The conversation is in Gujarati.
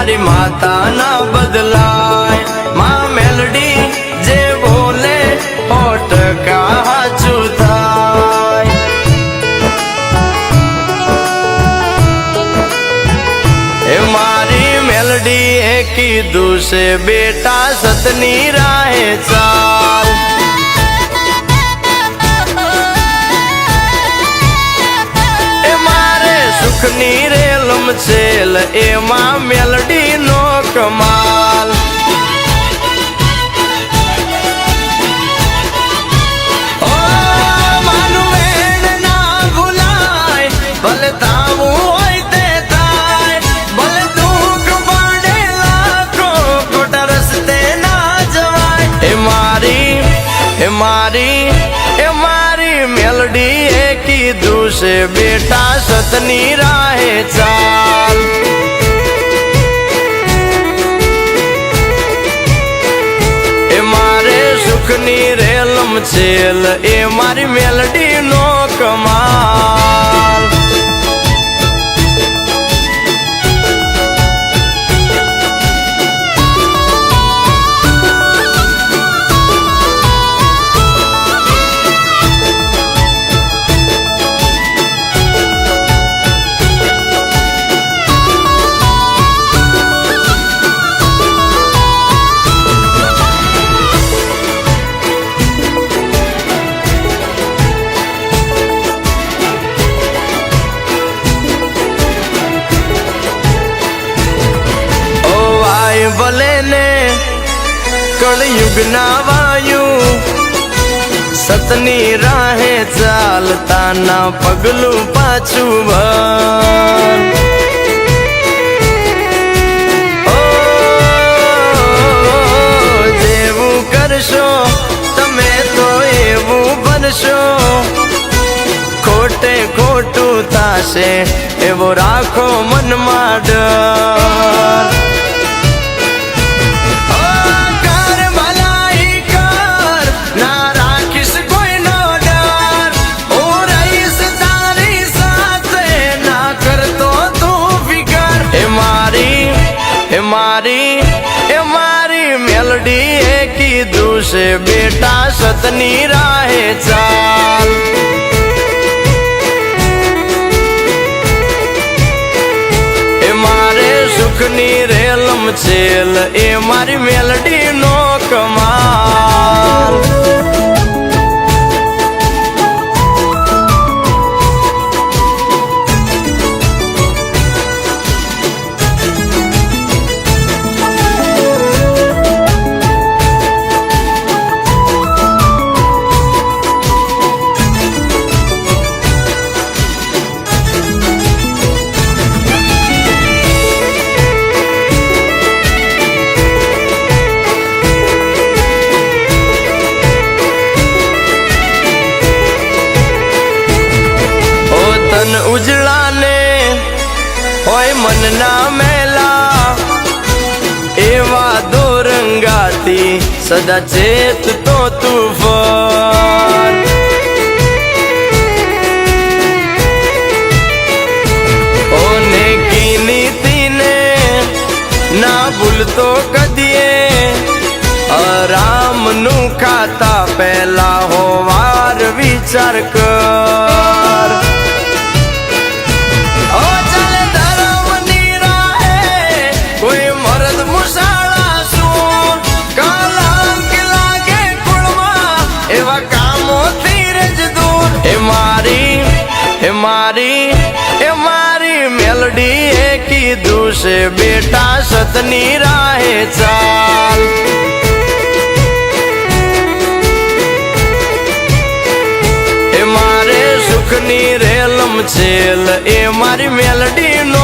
મારી માતા ના બદલાય માં મેલડી જે બોલે 100% હાચું થાય એ મારી મેલડી એ કીધું છે બેટા સતની રાહે ચાલ સુખની રેલમ છેલ એમાં મેલડી નો કમાલ ઓ માનું વેણ ના ભૂલાય ભલે તાવું હોય તે થાય ભલે દુઃખ પડે લાખો ખોટા રસ્તે ના જવાય એ મારી મેલડી એ કીધું છે બેટા સતની રાહે ચાલ એ મારે સુખની રેલમ છેલ એ મારી મેલડી નો કમાલ ભલે ને કળયુગ ના વાયુ સતની રાહે ચાલતા ના પગલું પાછું ભર જેવું કરશો તમે તો એવું બનશો ખોટે ખોટું થાશે એવો રાખો મનમાં ડર મારી મેલડી એ કીધું છે બેટા સતની રાહે ચાલ એ મારે સુખની રેલમ છેલ એ મારી મેલડી નો કમાલ ઉજળા ને હોય મન ના મેલા એવા દોરંગાથી સદા ચેત તો તુફાન ઓને કી નીતિને ના ભૂલતો કદીએ આરામ નું ખાતા પહેલા હોવાર વિચાર કર મારી મેલડી એ કીધું છે બેટા સતની રાહે ચાલ એ મારે સુખની રેલમ છેલ એ મારી મેલડી નો